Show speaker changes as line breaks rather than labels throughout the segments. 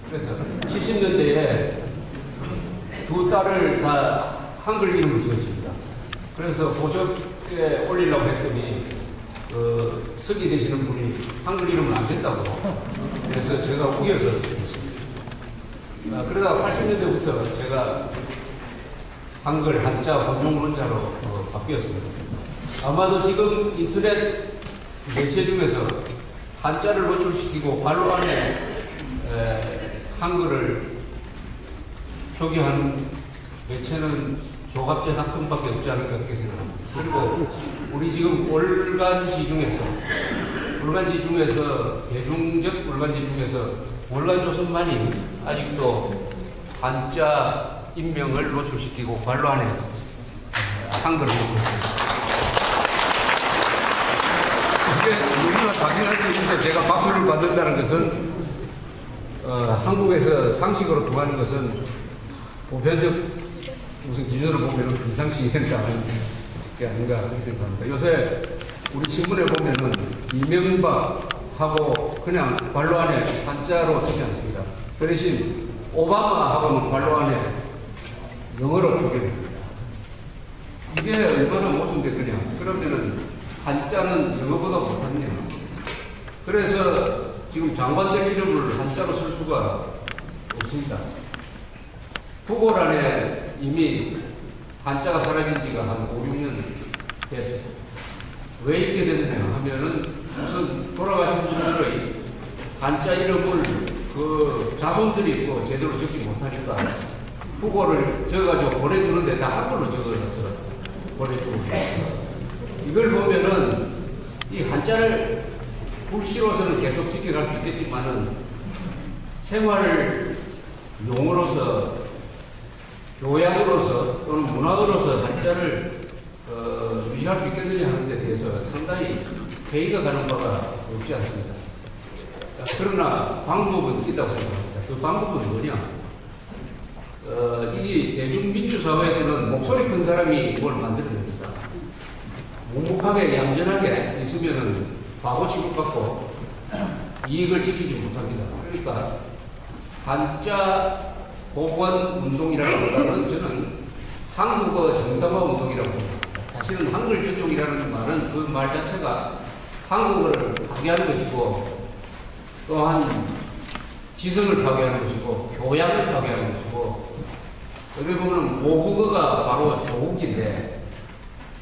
그래서 70년대에 두 딸을 다 한글 이름을 지었습니다. 그래서 보석에 올리려고 했더니 서기 되시는 분이 한글 이름은 안 된다고. 그래서 제가 우겨서 지었습니다. 그러다가 80년대부터 제가 한글 한자 본명론자로 바뀌었습니다. 아마도 지금 인터넷 매체 중에서 한자를 노출시키고 발로 안에 한글을 표기하는 매체는 조갑재상품밖에 없지 않을까 그렇게 생각합니다. 그리고 우리 지금 월간지 중에서 대중적 월간지 중에서 월간조선만이 아직도 한자 인명을 노출시키고 발로 안에 한글을 놓고 있습니다. 이게 너무나 당연한 일인데 제가 박수를 받는다는 것은 한국에서 상식으로 통하는 것은 보편적 무슨 기준으로 보면 비상식이 된다는 게 아닌가 그렇게 생각합니다. 요새 우리 신문에 보면은 이명박하고 그냥 발로 안에 한자로 쓰지 않습니다. 그 대신 오바마하고는 발로 안에 영어로 표기됩니다. 이게 얼마나 모순돼 그냥. 그러면은 한자는 영어보다 못하냐. 그래서 지금 장관들 이름을 한자로 쓸 수가 없습니다. 국어란에 이미 한자가 사라진 지가 한 5, 6년 됐어요. 왜 이렇게 됐느냐 하면은 우선 돌아가신 분들의 한자 이름을 그 자손들이 있고 제대로 적지 못하니까 국어를 적어가지고 보내주는데 다 한글로 적어서 보내주고 이걸 보면은 이 한자를 불시로서는 계속 지켜갈 수 있겠지만은 생활 용어로서 교양으로서 또는 문화으로서 한자를 유지할 수 있겠느냐 하는 데 대해서 상당히 회의가 가는 바가 없지 않습니다. 그러나 방법은 있다고 생각합니다. 그 방법은 뭐냐? 이 대중민주사회에서는 목소리 큰 사람이 뭘 만들어냅니다. 묵묵하게 얌전하게 있으면은 바보 취급받고 이익을 지키지 못합니다. 그러니까 한자 복원 운동이라기보다는 저는 한국어 정상화 운동이라고 생각합니다. 사실은 한글 전용이라는 말은 그 말 자체가 한국어를 파괴하는 것이고 또한 지성을 파괴하는 것이고 교양을 파괴하는 것이고 어떻게 보면 모국어가 바로 조국인데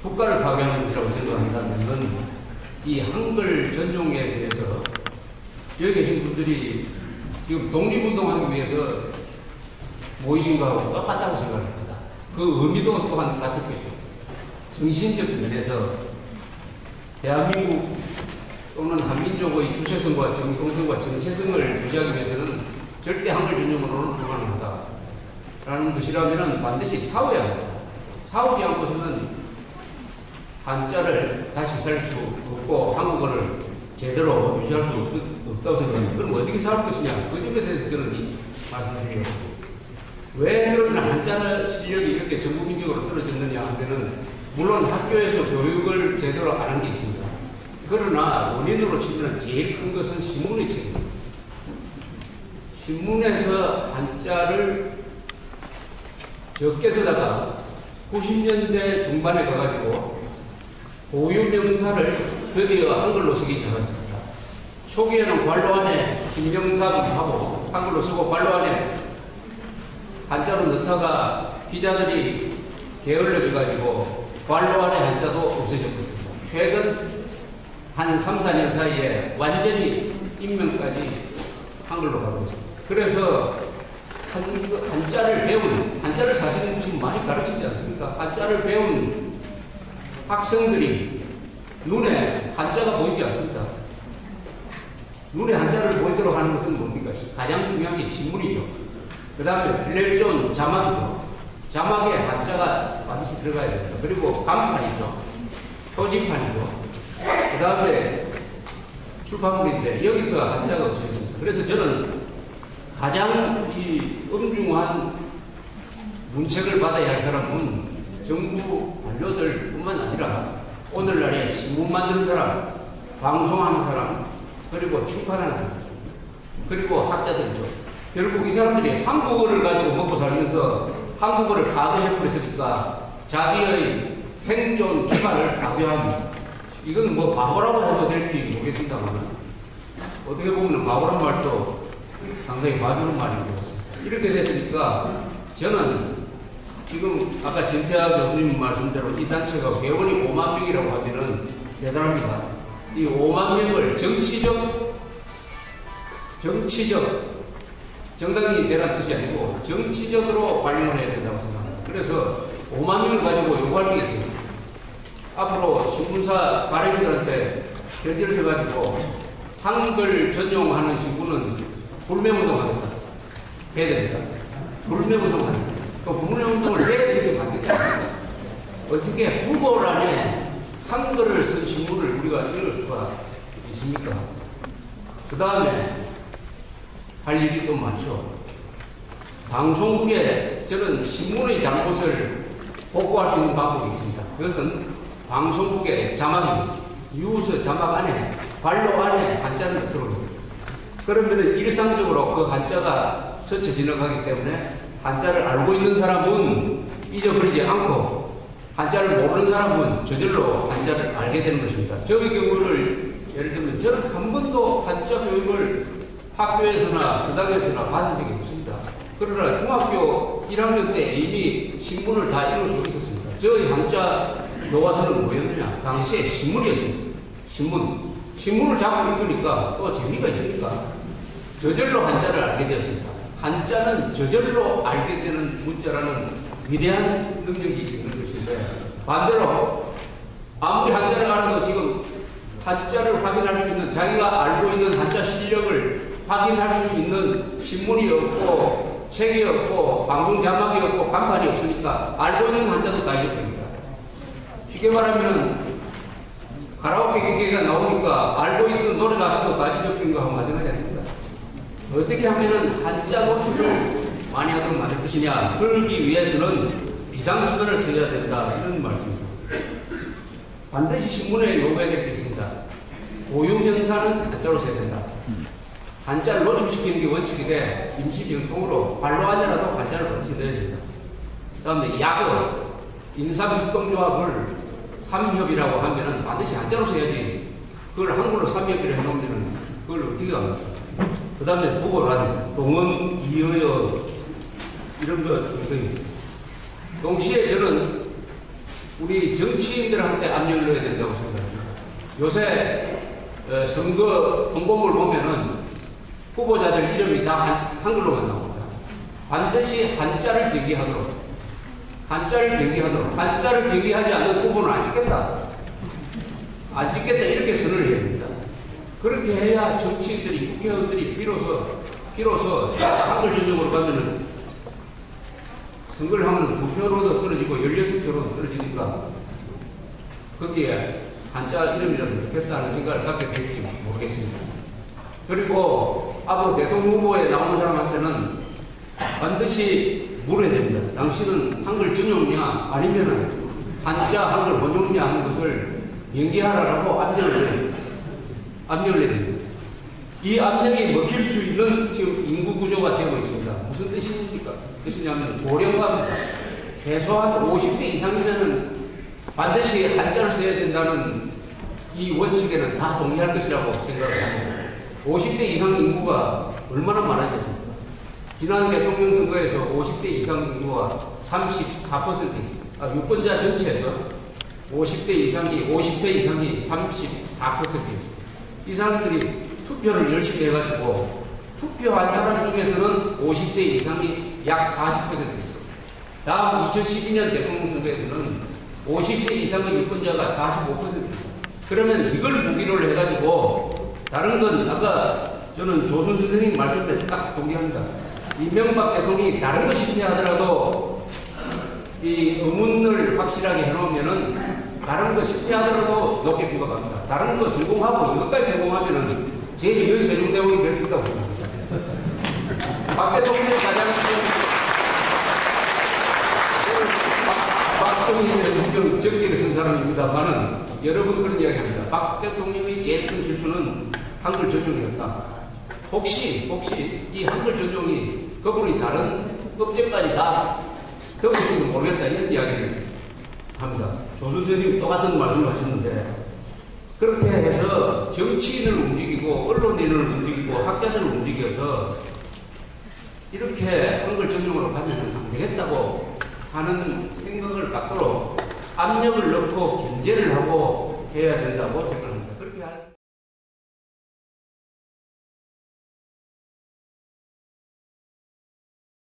국가를 파괴하는 것이라고 생각한다면 이 한글 전용에 대해서 여기 계신 분들이 지금 독립운동하기 위해서 모이신 거하고 똑같다고 생각합니다. 그 의미도 또한 같을 것이고 정신적 면에서 대한민국 또는 한민족의 주체성과 정통성과 정체성을 유지하기 위해서는 절대 한글 전용으로는 불가능하다라는 것이라면 반드시 싸워야 합니다. 싸우지 않고서는 한자를 다시 살 수 없고 한국어를 제대로 유지할 수 없다고 생각합니다. 그럼 어떻게 싸울 것이냐? 그 점에 대해서 저는 말씀드리겠습니다. 왜 그러면 한자 실력이 이렇게 전국민적으로 떨어졌느냐 하면은 물론 학교에서 교육을 제대로 안 한 게 있습니다. 그러나 원인으로 치면 제일 큰 것은 신문의 책입니다. 신문에서 한자를 적게 쓰다가 90년대 중반에 가가지고 고유명사를 드디어 한글로 쓰기 시작했습니다. 초기에는 관로 안에 김명삼하고 한글로 쓰고 관로 안에 한자로 넣다가 기자들이 게을러져가지고 관로 안에 한자도 없어졌거든요. 최근 한 3, 4년 사이에 완전히 인명까지 한글로 가고 있습니다. 그래서 한자를 배운, 한자를 사실은 지금 많이 가르치지 않습니까? 한자를 배운 학생들이 눈에 한자가 보이지 않습니다. 눈에 한자를 보이도록 하는 것은 뭡니까? 가장 중요한 게 신문이죠. 그 다음에 필레리존 자막이죠. 자막에 한자가 반드시 들어가야 됩니다. 그리고 간판이죠. 표지판이죠. 그 다음에 출판물인데 여기서 한자가 없어졌습니다. 그래서 저는 가장 이 엄중한 문책을 받아야 할 사람은 정부 관료들 뿐만 아니라 오늘날에 신문 만드는 사람, 방송하는 사람, 그리고 출판하는 사람. 그리고 학자들이죠. 결국 이 사람들이 한국어를 가지고 먹고 살면서 한국어를 파괴해버렸으니까 자기의 생존 기반을 파괴합니다. 이건 뭐 바보라고 해도 될지 모르겠습니다만 어떻게 보면 바보란 말도 상당히 봐주는 말인 것 같습니다. 이렇게 됐으니까 저는 지금 아까 진태하 교수님 말씀대로 이 단체가 회원이 5만 명이라고 하면은 대단합니다. 이 5만 명을 정당이 되라는 뜻이 아니고 정치적으로 활용을 해야 된다고 생각합니다. 그래서 5만 명을 가지고 요구할 게 있습니다. 앞으로 신문사 발행인들한테 결제를 써가지고 한글 전용하는 신문은 불매운동하겠다. 해야 됩니다. 불매운동하는 또 불매운동을 해야 되게 만든다. 어떻게 국어란에 한글을 쓴 신문을 우리가 읽을 수가 있습니까? 그 다음에 할 일이 또 많죠. 방송국에 저는 신문의 잘못을 복구할 수 있는 방법이 있습니다. 그것은 방송국의 자막입니다. 뉴스 자막 안에, 관로 안에 한자는 들어옵니다. 그러면 일상적으로 그 한자가 스쳐 지나가기 때문에 한자를 알고 있는 사람은 잊어버리지 않고 한자를 모르는 사람은 저절로 한자를 알게 되는 것입니다. 저의 경우를 예를 들면 저는 한 번도 한자 교육을 학교에서나 서당에서나 받은 적이 없습니다. 그러나 중학교 1학년 때 이미 신문을 다 읽을 수 있었습니다. 저희 한자 교과서는 뭐였느냐? 당시에 신문이었습니다. 신문을 자꾸 읽으니까 또 재미가 있으니까 저절로 한자를 알게 되었습니다. 한자는 저절로 알게 되는 문자라는 위대한 능력이 있는 것인데 반대로 아무리 한자를 알아도 지금 한자를 확인할 수 있는 자기가 알고 있는 한자 실력을 확인할 수 있는 신문이 없고 책이 없고 방송 자막이 없고 간판이 없으니까 알고 있는 한자도 다 잊어버립니다. 쉽게 말하면 가라오케 기계가 나오니까 알고 있는 노래 가사도 다 잊어버린 거 하고 마찬가지 아닙니다. 어떻게 하면 한자 노출을 많이 하도록 만들 것이냐. 그러기 위해서는 비상수단을 써야 된다. 이런 말씀입니다. 반드시 신문에 요구해야 될 게 있습니다. 고유명사는 한자로 써야 된다. 한자를 노출시키는 게 원칙이 돼 임시병통으로 발로 아니라도 한자를 노출해야 된다. 그 다음에 약을 인삼육동조합을 삼협이라고 하면은 반드시 한자로 써야지. 그걸 한글로 삼협이라 해놓으면은 그걸 어떻게 합니까? 그 다음에 국어란 동원, 이어여 이런 거 등등입니다. 동시에 저는 우리 정치인들한테 압력을 넣어야 된다고 생각합니다. 요새 선거 홍보물 보면은 후보자들 이름이 다 한글로만 나옵니다. 반드시 한자를 병기하도록 한자를 병기하지 않는 후보는 안 찍겠다 이렇게 선언을 해야 됩니다. 그렇게 해야 정치인들이 국회의원들이 비로소 한글 전용으로 가면은 선거를 하면 9표로도 떨어지고 16표로도 떨어지니까 거기에 한자 이름이라도 넣겠다는 생각을 갖게 될지 모르겠습니다. 그리고 앞으로 대통령 후보에 나오는 사람한테는 반드시 물어야 됩니다. 당신은 한글 전용이냐 아니면은 한자 한글 번용이냐 하는 것을 연기하라고 압력을 해야 됩니다. 이 압력이 먹힐 수 있는 지금 인구 구조가 되고 있습니다. 무슨 뜻이냐면 고령화입니다. 최소한 50대 이상이면은 반드시 한자를 써야 된다는 이 원칙에는 다 동의할 것이라고 생각을 합니다. 50대 이상 인구가 얼마나 많아졌습니까? 지난 대통령 선거에서 50대 이상 인구가 34%, 유권자 전체에서 50대 이상이, 50세 이상이 34%입니다. 이 사람들이 투표를 열심히 해가지고 투표한 사람 중에서는 50세 이상이 약 40% 있습니다. 다음 2012년 대통령 선거에서는 50세 이상의 유권자가 45%입니다. 그러면 이걸 무기로 해가지고 다른 건 아까 저는 조선 선생님 말씀에 딱 동의합니다. 이명박 대통령이 다른 거 실패하더라도 이 의문을 확실하게 해놓으면은 다른 거 실패하더라도 높게 평가합니다. 다른 거 성공하고 이것까지 성공하면은 제2의 세종대왕이 될 수 있다고 생각합니다. 박 대통령이 가장 박 대통령이 정기를 쓴 사람입니다만은 여러분 그런 이야기 합니다. 박 대통령이 제일 큰 실수는 한글 전용이었다. 혹시 이 한글 전용이 거꾸로 다른 업체까지 다 덮어주면 모르겠다 이런 이야기를 합니다. 조수 선생님 똑같은 말씀을 하셨는데 그렇게 해서 정치인을 움직이고 언론인을 움직이고 학자들을 움직여서 이렇게 한글 전용으로 가면 안 되겠다고 하는 생각을 갖도록 압력을 넣고 견제를 하고 해야 된다고 생각합니다.